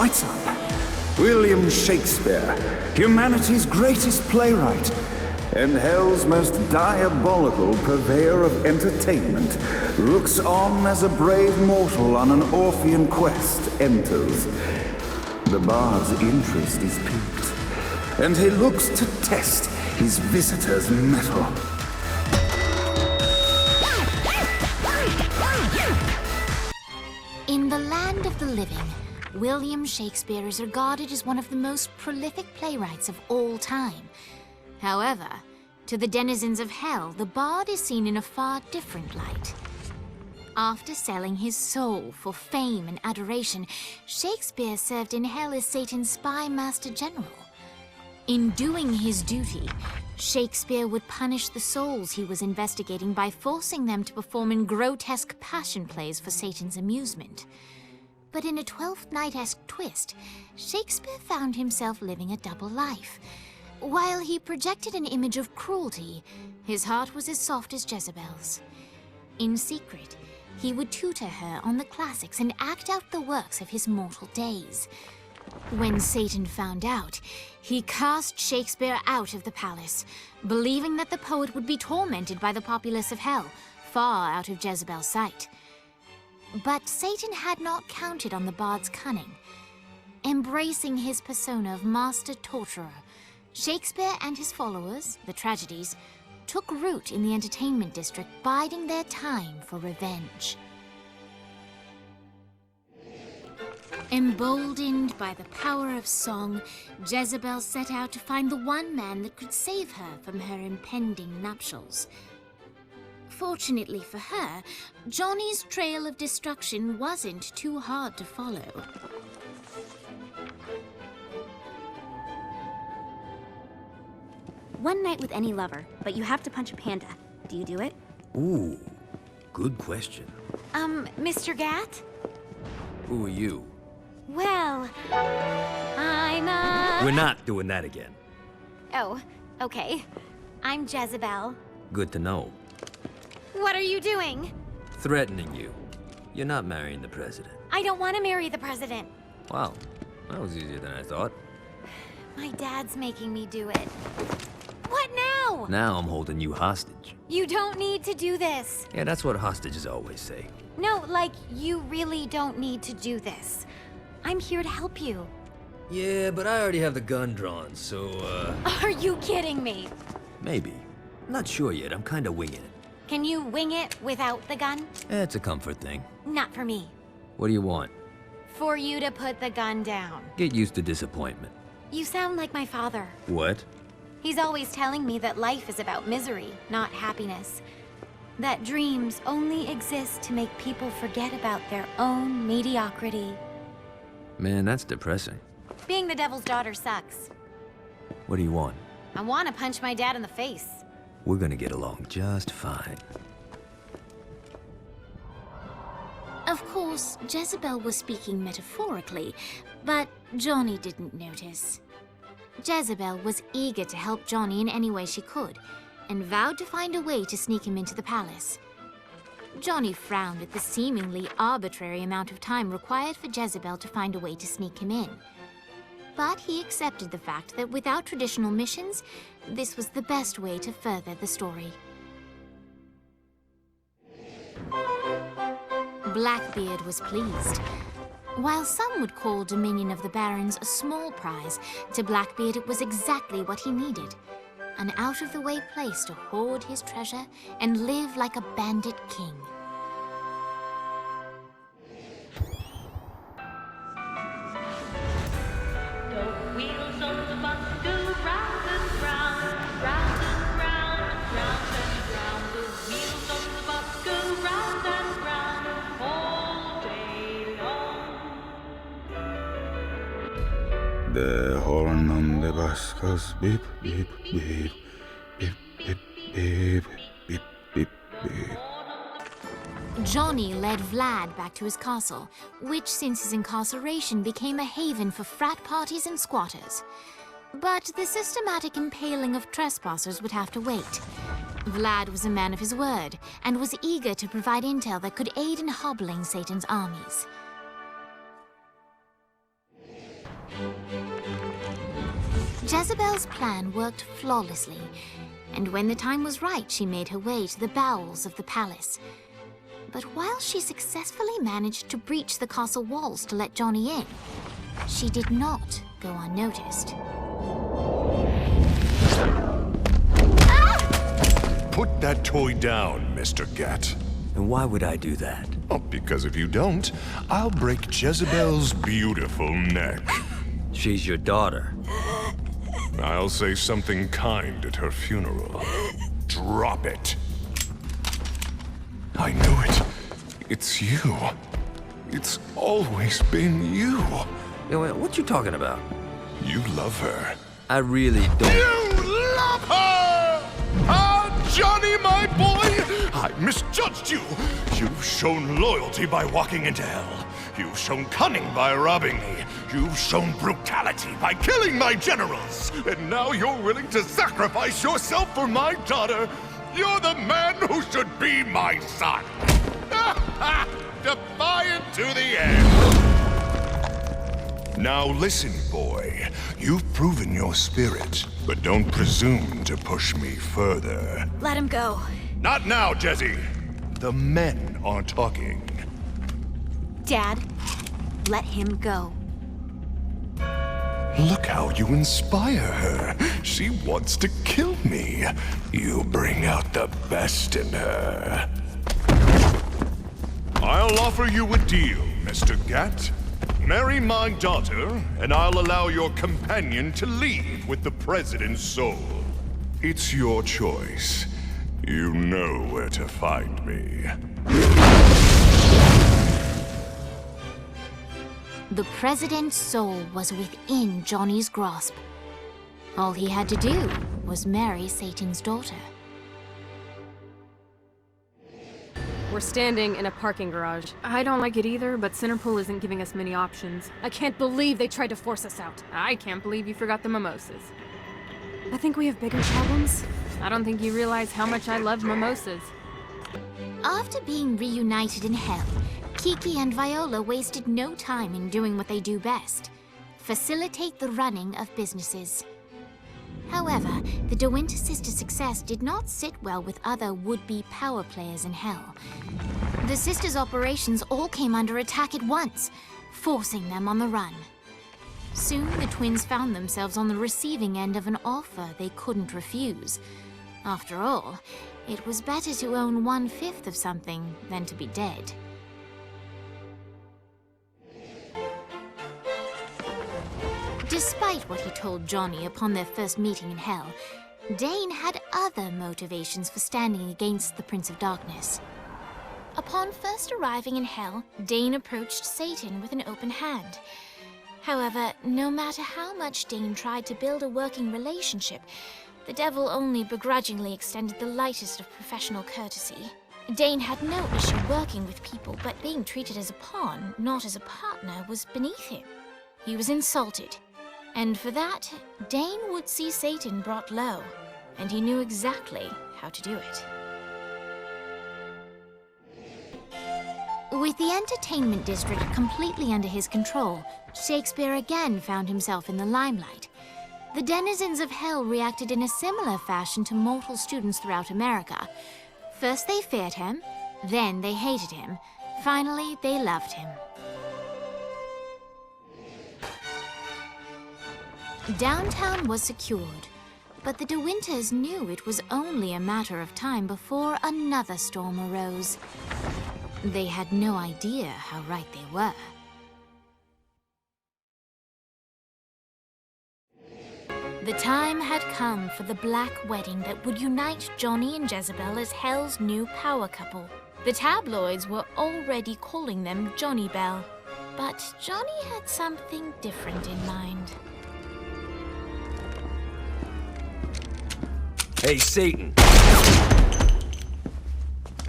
Right up. William Shakespeare, humanity's greatest playwright, and hell's most diabolical purveyor of entertainment, looks on as a brave mortal on an Orphean quest enters. The bard's interest is piqued, and he looks to test his visitor's mettle. In the land of the living, William Shakespeare is regarded as one of the most prolific playwrights of all time. However, to the denizens of hell, the bard is seen in a far different light. After selling his soul for fame and adoration, Shakespeare served in hell as Satan's spy master general. In doing his duty, Shakespeare would punish the souls he was investigating by forcing them to perform in grotesque passion plays for Satan's amusement. But in a Twelfth Night-esque twist, Shakespeare found himself living a double life. While he projected an image of cruelty, his heart was as soft as Jezebel's. In secret, he would tutor her on the classics and act out the works of his mortal days. When Satan found out, he cast Shakespeare out of the palace, believing that the poet would be tormented by the populace of hell, far out of Jezebel's sight. But Satan had not counted on the bard's cunning. Embracing his persona of master torturer, Shakespeare and his followers, the tragedies, took root in the entertainment district, biding their time for revenge. Emboldened by the power of song, Jezebel set out to find the one man that could save her from her impending nuptials. Fortunately for her, Johnny's trail of destruction wasn't too hard to follow. One night with any lover, but you have to punch a panda. Do you do it? Ooh, good question. Mr. Gat? Who are you? Well, I'm We're not doing that again. Oh, okay. I'm Jezebel. Good to know. What are you doing? Threatening you. You're not marrying the president. I don't want to marry the president. Wow, that was easier than I thought. My dad's making me do it. What now? Now I'm holding you hostage. You don't need to do this. Yeah, that's what hostages always say. No, like, you really don't need to do this. I'm here to help you. Yeah, but I already have the gun drawn, so, Are you kidding me? maybe. I'm not sure yet, I'm kinda winging it. Can you wing it without the gun? It's a comfort thing. Not for me. What do you want? For you to put the gun down. Get used to disappointment. You sound like my father. What? He's always telling me that life is about misery, not happiness. That dreams only exist to make people forget about their own mediocrity. Man, that's depressing. Being the devil's daughter sucks. What do you want? I want to punch my dad in the face. We're gonna get along just fine. Of course, Jezebel was speaking metaphorically, but Johnny didn't notice. Jezebel was eager to help Johnny in any way she could, and vowed to find a way to sneak him into the palace. Johnny frowned at the seemingly arbitrary amount of time required for Jezebel to find a way to sneak him in. But he accepted the fact that without traditional missions, this was the best way to further the story. Blackbeard was pleased. While some would call Dominion of the Barons a small prize, to Blackbeard it was exactly what he needed. An out-of-the-way place to hoard his treasure and live like a bandit king. The wheels of the bus go round and round, round and round, round and round. The wheels of the bus go round and round all day long. The horn on the bus goes beep, beep, beep, beep, beep, beep, beep, beep, beep. Johnny led Vlad back to his castle, which since his incarceration became a haven for frat parties and squatters. But the systematic impaling of trespassers would have to wait. Vlad was a man of his word, and was eager to provide intel that could aid in hobbling Satan's armies. Jezebel's plan worked flawlessly, and when the time was right, she made her way to the bowels of the palace. But while she successfully managed to breach the castle walls to let Johnny in, she did not go unnoticed. Put that toy down, Mr. Gat. And why would I do that? Oh, because if you don't, I'll break Jezebel's beautiful neck. She's your daughter. I'll say something kind at her funeral. Drop it. I knew it. It's you. It's always been you. What you talking about? You love her. I really don't. You love her! Ah, Johnny, my boy! I misjudged you. You've shown loyalty by walking into hell. You've shown cunning by robbing me. You've shown brutality by killing my generals. And now you're willing to sacrifice yourself for my daughter. You're the man who should be my son. Defiant to the end. Now listen, boy. You've proven your spirit, but don't presume to push me further. Let him go. Not now, Jesse. The men are talking. Dad, let him go. Look how you inspire her. She wants to kill me. You bring out the best in her. I'll offer you a deal, Mr. Gat. Marry my daughter, and I'll allow your companion to leave with the President's soul. It's your choice. You know where to find me. The President's soul was within Johnny's grasp. All he had to do was marry Satan's daughter. We're standing in a parking garage. I don't like it either, but Centerpool isn't giving us many options. I can't believe they tried to force us out. I can't believe you forgot the mimosas. I think we have bigger problems. I don't think you realize how much I love mimosas. After being reunited in hell, Kiki and Viola wasted no time in doing what they do best: facilitate the running of businesses. However, the De Winter sisters' success did not sit well with other would-be power players in hell. The sisters' operations all came under attack at once, forcing them on the run. Soon, the twins found themselves on the receiving end of an offer they couldn't refuse. After all, it was better to own 1/5 of something than to be dead. Despite what he told Johnny upon their first meeting in hell, Dane had other motivations for standing against the Prince of Darkness. Upon first arriving in hell, Dane approached Satan with an open hand. However, no matter how much Dane tried to build a working relationship, the devil only begrudgingly extended the lightest of professional courtesy. Dane had no issue working with people, but being treated as a pawn, not as a partner, was beneath him. He was insulted. And for that, Dane would see Satan brought low, and he knew exactly how to do it. With the entertainment district completely under his control, Shakespeare again found himself in the limelight. The denizens of hell reacted in a similar fashion to mortal students throughout America. First they feared him, then they hated him, finally they loved him. Downtown was secured, but the De Winters knew it was only a matter of time before another storm arose. They had no idea how right they were. The time had come for the black wedding that would unite Johnny and Jezebel as Hell's new power couple. The tabloids were already calling them Johnny Bell, but Johnny had something different in mind. Hey, Satan!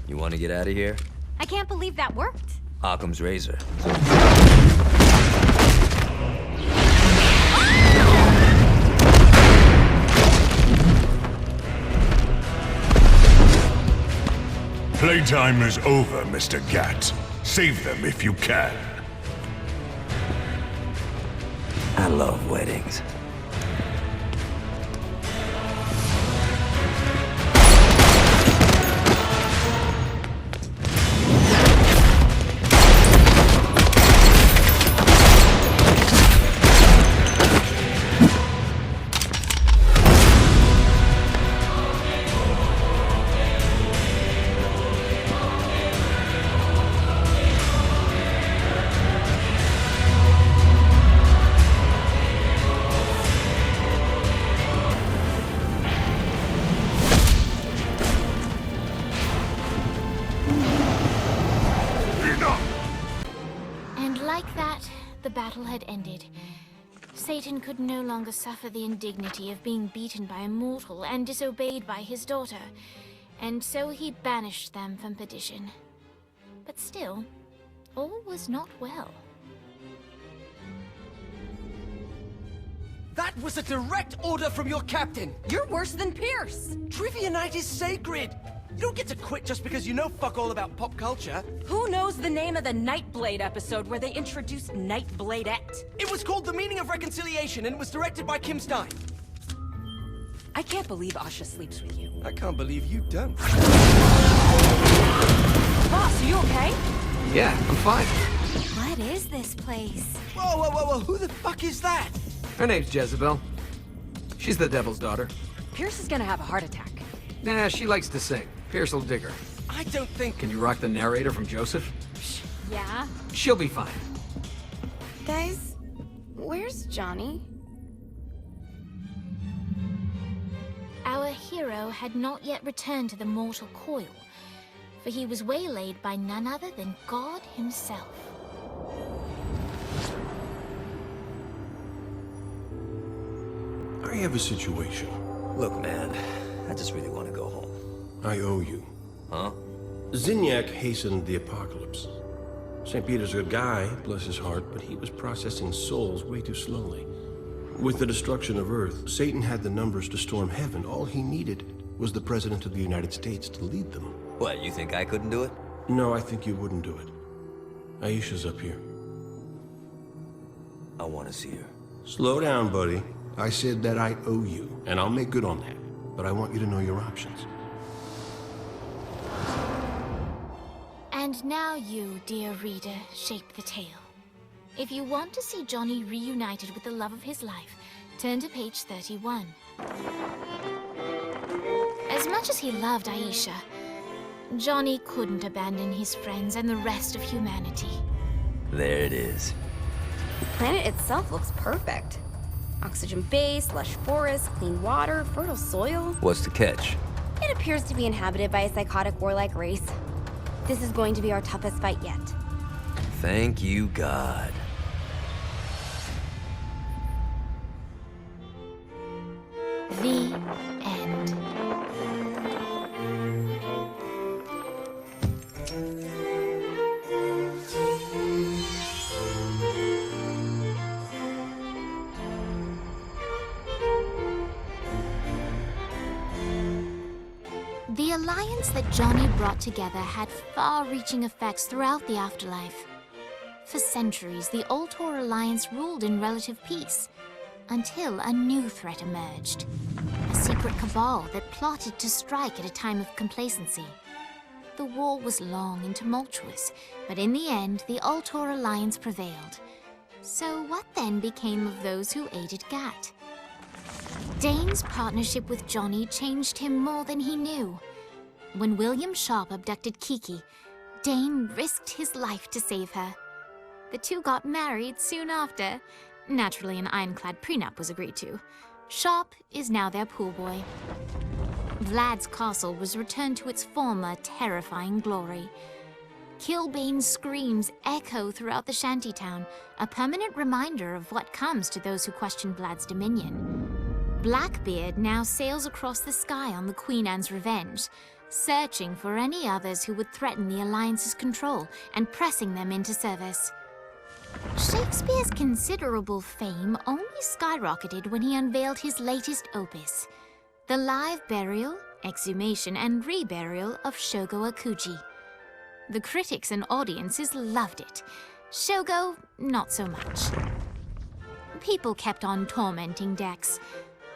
You want to get out of here? I can't believe that worked. Occam's razor. Playtime is over, Mr. Gat. Save them if you can. I love weddings. Like that, the battle had ended. Satan could no longer suffer the indignity of being beaten by a mortal and disobeyed by his daughter, and so he banished them from perdition. But still, all was not well. That was a direct order from your captain! You're worse than Pierce! Trivia night is sacred! You don't get to quit just because you know fuck all about pop culture. Who knows the name of the Nightblade episode where they introduced Nightbladette? It was called The Meaning of Reconciliation, and it was directed by Kim Stein. I can't believe Asha sleeps with you. I can't believe you don't. Boss, are you okay? Yeah, I'm fine. What is this place? Whoa, whoa, whoa, whoa, who the fuck is that? Her name's Jezebel. She's the devil's daughter. Pierce is gonna have a heart attack. Nah, she likes to sing. Pierce will dig her. I don't think... Can you rock the narrator from Joseph? Yeah? She'll be fine. Guys, where's Johnny? Our hero had not yet returned to the mortal coil, for he was waylaid by none other than God himself. I have a situation. Look, man, I just really want to go home. I owe you. Huh? Zinyak hastened the apocalypse. St. Peter's a good guy, bless his heart, but he was processing souls way too slowly. With the destruction of Earth, Satan had the numbers to storm heaven. All he needed was the President of the United States to lead them. What, you think I couldn't do it? No, I think you wouldn't do it. Aisha's up here. I want to see her. Slow down, buddy. I said that I owe you, and I'll make good on that. But I want you to know your options. And now you, dear reader, shape the tale. If you want to see Johnny reunited with the love of his life, turn to page 31. As much as he loved Aisha, Johnny couldn't abandon his friends and the rest of humanity. There it is. The planet itself looks perfect. Oxygen base, lush forests, clean water, fertile soil. What's the catch? It appears to be inhabited by a psychotic warlike race. This is going to be our toughest fight yet. Thank you, God. The end. The alliance that Johnny brought together had far-reaching effects throughout the afterlife. For centuries, the Ultor Alliance ruled in relative peace, until a new threat emerged. A secret cabal that plotted to strike at a time of complacency. The war was long and tumultuous, but in the end, the Ultor Alliance prevailed. So what then became of those who aided Gat? Dane's partnership with Johnny changed him more than he knew. When William Sharp abducted Kiki, Dane risked his life to save her. The two got married soon after. Naturally, an ironclad prenup was agreed to. Sharp is now their pool boy. Vlad's castle was returned to its former terrifying glory. Kilbane's screams echo throughout the shantytown, a permanent reminder of what comes to those who question Vlad's dominion. Blackbeard now sails across the sky on the Queen Anne's revenge, searching for any others who would threaten the Alliance's control and pressing them into service. Shakespeare's considerable fame only skyrocketed when he unveiled his latest opus, the live burial, exhumation, and reburial of Shogo Akuji. The critics and audiences loved it. Shogo, not so much. people kept on tormenting Dex.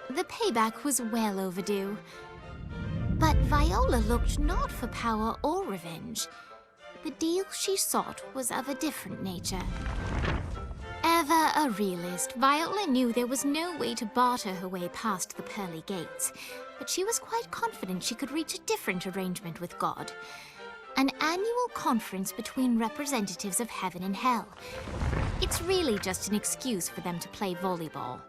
The payback was well overdue. But Viola looked not for power or revenge. The deal she sought was of a different nature. Ever a realist, Viola knew there was no way to barter her way past the pearly gates, but she was quite confident she could reach a different arrangement with God. An annual conference between representatives of heaven and hell. It's really just an excuse for them to play volleyball.